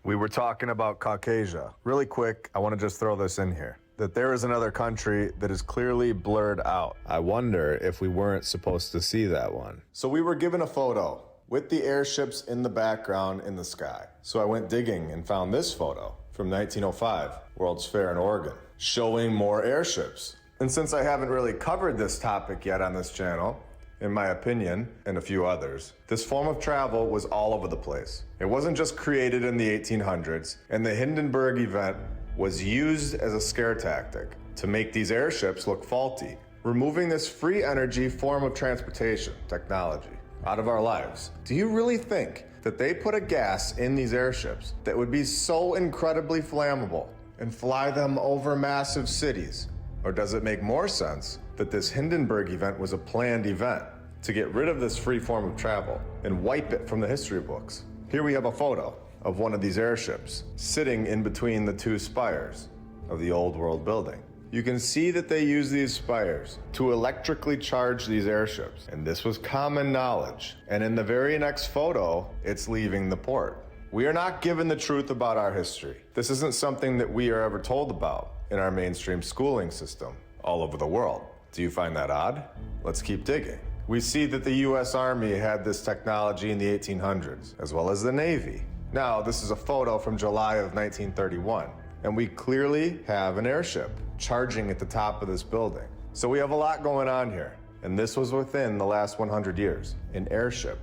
We were talking about Caucasia. Really quick, I want to just throw this in here. That there is another country that is clearly blurred out. I wonder if we weren't supposed to see that one. So we were given a photo with the airships in the background in the sky. So I went digging and found this photo from 1905, World's Fair in Oregon, showing more airships. And since I haven't really covered this topic yet on this channel, in my opinion, and a few others, this form of travel was all over the place. It wasn't just created in the 1800s, and the Hindenburg event was used as a scare tactic to make these airships look faulty, removing this free energy form of transportation technology out of our lives. Do you really think that they put a gas in these airships that would be so incredibly flammable and fly them over massive cities? Or does it make more sense that this Hindenburg event was a planned event to get rid of this free form of travel and wipe it from the history books? Here we have a photo of one of these airships sitting in between the two spires of the old world building. You can see that they use these spires to electrically charge these airships, and this was common knowledge. And in the very next photo, it's leaving the port. We are not given the truth about our history. This isn't something that we are ever told about in our mainstream schooling system all over the world. Do you find that odd? Let's keep digging. We see that the US Army had this technology in the 1800s, as well as the Navy. Now, this is a photo from July of 1931, and we clearly have an airship charging at the top of this building. So we have a lot going on here, and this was within the last 100 years. An airship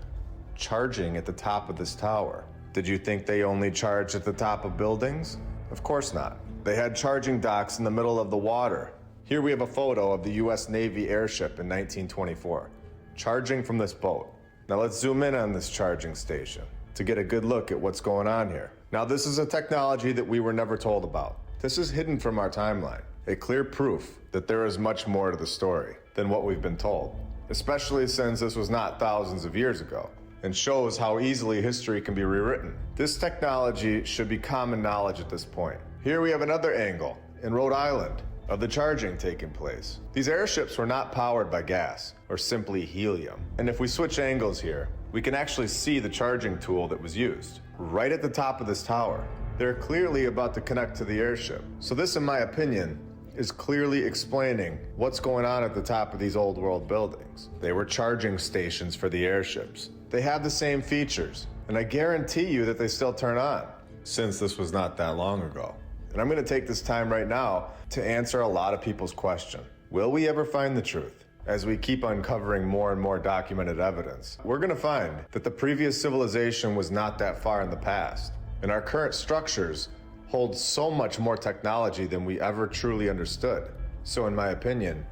charging at the top of this tower. Did you think they only charged at the top of buildings? Of course not. They had charging docks in the middle of the water. Here we have a photo of the US Navy airship in 1924, charging from this boat. Now let's zoom in on this charging station to get a good look at what's going on here. Now this is a technology that we were never told about. This is hidden from our timeline, a clear proof that there is much more to the story than what we've been told, especially since this was not thousands of years ago, and shows how easily history can be rewritten. This technology should be common knowledge at this point. Here we have another angle in Rhode Island of the charging taking place. These airships were not powered by gas or simply helium. And if we switch angles here, we can actually see the charging tool that was used right at the top of this tower. They're clearly about to connect to the airship. So this, in my opinion, is clearly explaining what's going on at the top of these old world buildings. They were charging stations for the airships. They have the same features, and I guarantee you that they still turn on, since this was not that long ago. And I'm gonna take this time right now to answer a lot of people's question. Will we ever find the truth? As we keep uncovering more and more documented evidence, we're gonna find that the previous civilization was not that far in the past, and our current structures hold so much more technology than we ever truly understood. So in my opinion,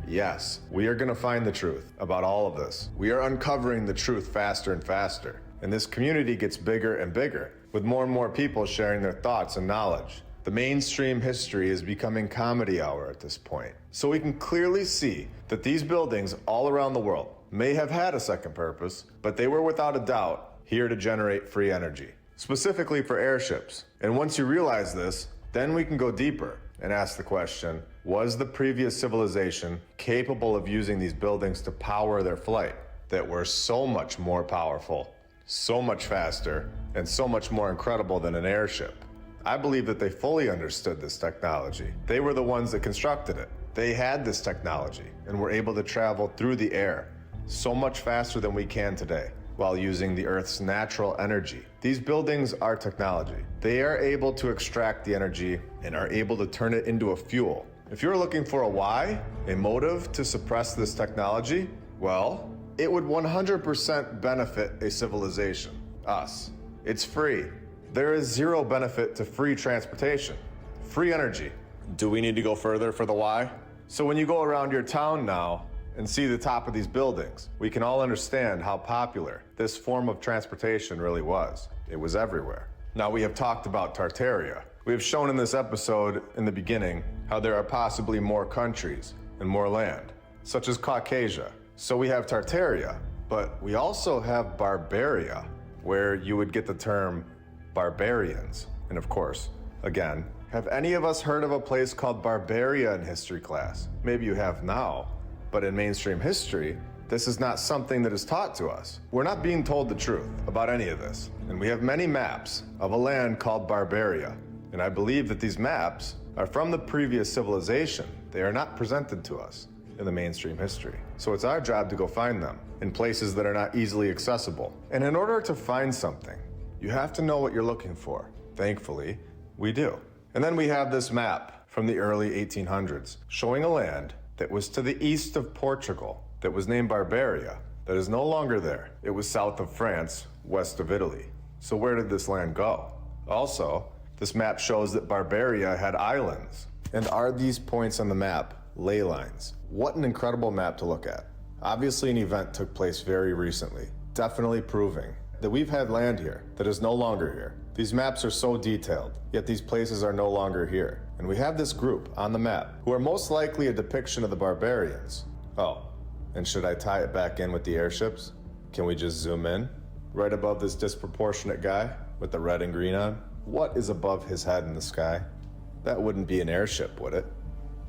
yes, we are gonna find the truth about all of this. We are uncovering the truth faster and faster, and this community gets bigger and bigger, with more and more people sharing their thoughts and knowledge. The mainstream history is becoming comedy hour at this point. So we can clearly see that these buildings all around the world may have had a second purpose, but they were without a doubt here to generate free energy, specifically for airships. And once you realize this, then we can go deeper and ask the question, was the previous civilization capable of using these buildings to power their flight that were so much more powerful, so much faster, and so much more incredible than an airship? I believe that they fully understood this technology. They were the ones that constructed it. They had this technology and were able to travel through the air so much faster than we can today while using the Earth's natural energy. These buildings are technology. They are able to extract the energy and are able to turn it into a fuel. If you're looking for a why, a motive to suppress this technology, well, it would 100% benefit a civilization, us. It's free. There is zero benefit to free transportation, free energy. Do we need to go further for the why? So when you go around your town now and see the top of these buildings, we can all understand how popular this form of transportation really was. It was everywhere. Now we have talked about Tartaria. We have shown in this episode in the beginning how there are possibly more countries and more land, such as Caucasia. So we have Tartaria, but we also have Barbaria, where you would get the term Barbarians. And of course, again, have any of us heard of a place called Barbaria in history class? Maybe you have now, but in mainstream history, This is not something that is taught to us. We're not being told the truth about any of this. And we have many maps of a land called Barbaria. And I believe that these maps are from the previous civilization. They are not presented to us in the mainstream history. So it's our job to go find them in places that are not easily accessible. And in order to find something, you have to know what you're looking for. Thankfully, we do. And then we have this map from the early 1800s showing a land that was to the east of Portugal that was named Barbaria, that is no longer there. It was south of France, west of Italy. So where did this land go? Also, this map shows that Barbaria had islands. And are these points on the map ley lines? What an incredible map to look at. Obviously, an event took place very recently, definitely proving that we've had land here that is no longer here. These maps are so detailed, yet these places are no longer here. And we have this group on the map who are most likely a depiction of the Barbarians. Oh, and should I tie it back in with the airships? Can we just zoom in? Right above this disproportionate guy with the red and green on? What is above his head in the sky? That wouldn't be an airship, would it?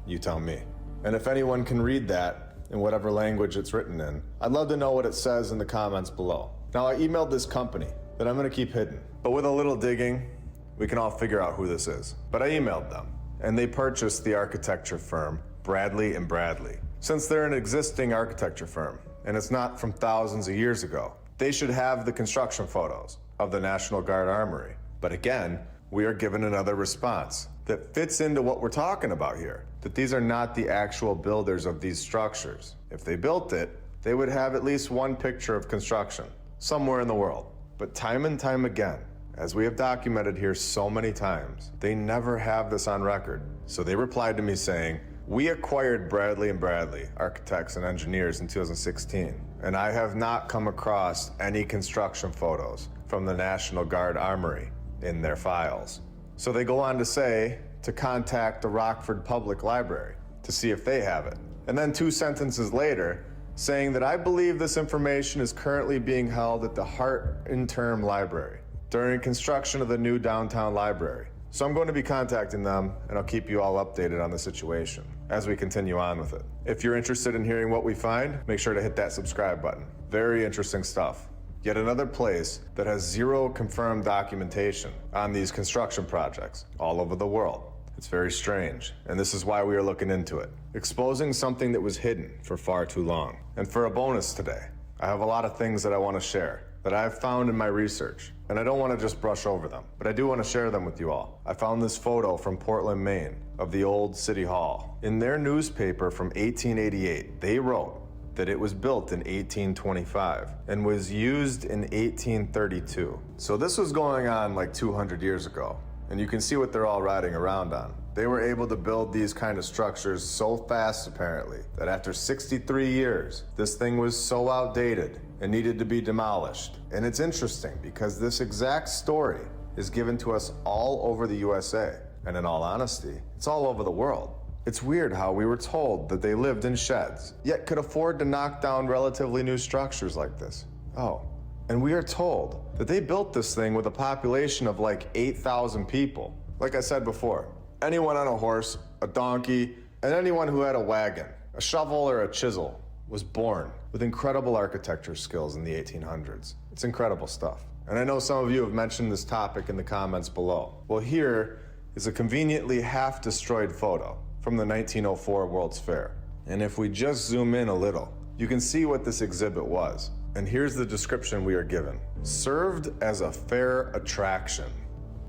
You tell me. And if anyone can read that in whatever language it's written in, I'd love to know what it says in the comments below. Now, I emailed this company that I'm gonna keep hidden, but with a little digging, we can all figure out who this is. But I emailed them, and they purchased the architecture firm Bradley and Bradley. Since they're an existing architecture firm, and it's not from thousands of years ago, they should have the construction photos of the National Guard Armory. But again, we are given another response that fits into what we're talking about here, that these are not the actual builders of these structures. If they built it, they would have at least one picture of construction somewhere in the world. But time and time again, as we have documented here so many times, they never have this on record. So they replied to me saying, "We acquired Bradley and Bradley, architects and engineers, in 2016, and I have not come across any construction photos from the National Guard Armory in their files." So they go on to say to contact the Rockford Public Library to see if they have it. And then 2 sentences later, saying that I believe this information is currently being held at the Hart Interim Library during construction of the new downtown library. So I'm going to be contacting them, and I'll keep you all updated on the situation as we continue on with it. If you're interested in hearing what we find, make sure to hit that subscribe button. Very interesting stuff. Yet another place that has zero confirmed documentation on these construction projects all over the world. It's very strange, and this is why we are looking into it, exposing something that was hidden for far too long. And for a bonus today, I have a lot of things that I want to share that I've found in my research, and I don't want to just brush over them, but I do want to share them with you all. I found this photo from Portland, Maine, of the old City Hall. In their newspaper from 1888, they wrote that it was built in 1825 and was used in 1832. So this was going on like 200 years ago. And you can see what they're all riding around on. They were able to build these kind of structures so fast, apparently, that after 63 years, this thing was so outdated and needed to be demolished. And it's interesting because this exact story is given to us all over the USA. And in all honesty, it's all over the world. It's weird how we were told that they lived in sheds, yet could afford to knock down relatively new structures like this. Oh. And we are told that they built this thing with a population of like 8,000 people. Like I said before, anyone on a horse, a donkey, and anyone who had a wagon, a shovel, or a chisel was born with incredible architecture skills in the 1800s. It's incredible stuff. And I know some of you have mentioned this topic in the comments below. Well, here is a conveniently half-destroyed photo from the 1904 World's Fair. And if we just zoom in a little, you can see what this exhibit was. And here's the description we are given. Served as a fair attraction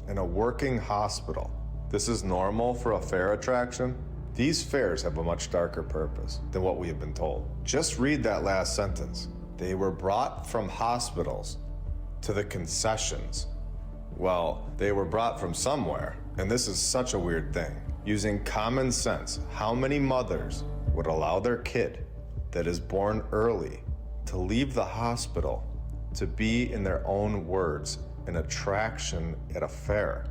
in a working hospital. This is normal for a fair attraction? These fairs have a much darker purpose than what we have been told. Just read that last sentence. They were brought from hospitals to the concessions. Well, they were brought from somewhere, and this is such a weird thing. Using common sense, how many mothers would allow their kid that is born early to leave the hospital to be, in their own words, an attraction at a fair?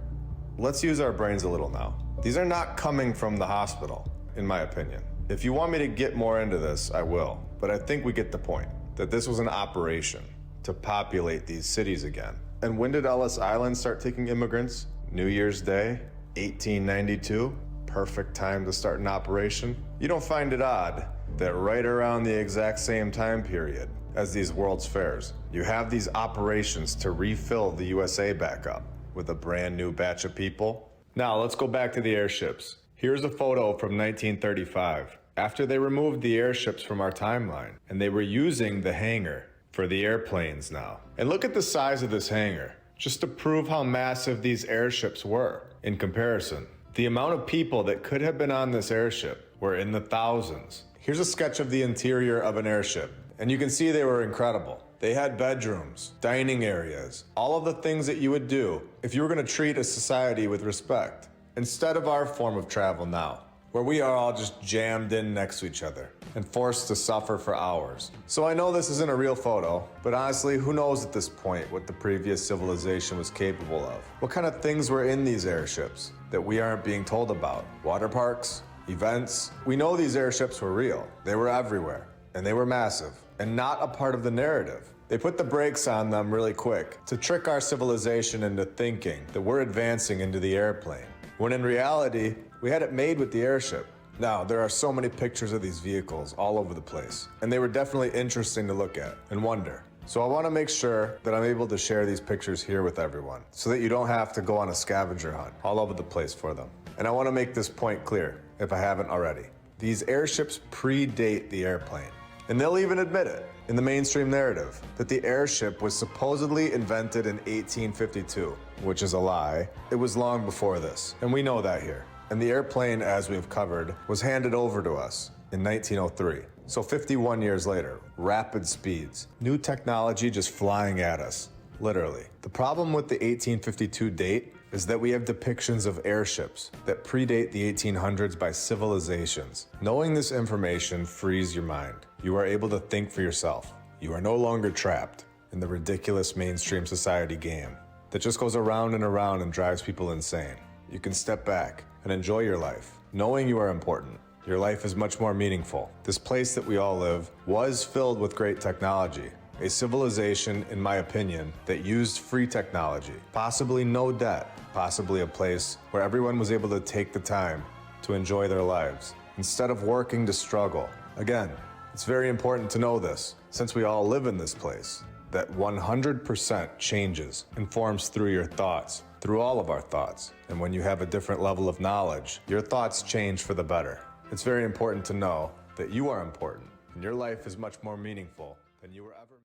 Let's use our brains a little now. These are not coming from the hospital, in my opinion. If you want me to get more into this, I will. But I think we get the point, that this was an operation to populate these cities again. And when did Ellis Island start taking immigrants? New Year's Day, 1892. Perfect time to start an operation. You don't find it odd that right around the exact same time period as these World's Fairs, you have these operations to refill the USA back up with a brand new batch of people. Now let's go back to the airships. Here's a photo from 1935, after they removed the airships from our timeline, and they were using the hangar for the airplanes now. And look at the size of this hangar, just to prove how massive these airships were in comparison. The amount of people that could have been on this airship were in the thousands. Here's a sketch of the interior of an airship, and you can see they were incredible. They had bedrooms, dining areas, all of the things that you would do if you were going to treat a society with respect, instead of our form of travel now, where we are all just jammed in next to each other and forced to suffer for hours. So I know this isn't a real photo, but honestly, who knows at this point what the previous civilization was capable of? What kind of things were in these airships that we aren't being told about? Water parks? Events? We know these airships were real. They were everywhere, and they were massive, and not a part of the narrative. They put the brakes on them really quick to trick our civilization into thinking that we're advancing into the airplane, when in reality, we had it made with the airship. Now, there are so many pictures of these vehicles all over the place, and they were definitely interesting to look at and wonder. So I want to make sure that I'm able to share these pictures here with everyone, so that you don't have to go on a scavenger hunt all over the place for them. And I want to make this point clear, if I haven't already. These airships predate the airplane, and they'll even admit it in the mainstream narrative, that the airship was supposedly invented in 1852, which is a lie. It was long before this, and we know that here. And the airplane, as we've covered, was handed over to us in 1903. So 51 years later, rapid speeds, new technology just flying at us, literally. The problem with the 1852 date is that we have depictions of airships that predate the 1800s by civilizations. Knowing this information frees your mind. You are able to think for yourself. You are no longer trapped in the ridiculous mainstream society game that just goes around and drives people insane. You can step back and enjoy your life, knowing you are important. Your life is much more meaningful. This place that we all live was filled with great technology. A civilization, in my opinion, that used free technology, possibly no debt, possibly a place where everyone was able to take the time to enjoy their lives, instead of working to struggle. Again, it's very important to know this, since we all live in this place, that 100% changes and forms through your thoughts, through all of our thoughts. And when you have a different level of knowledge, your thoughts change for the better. It's very important to know that you are important, and your life is much more meaningful than you were ever.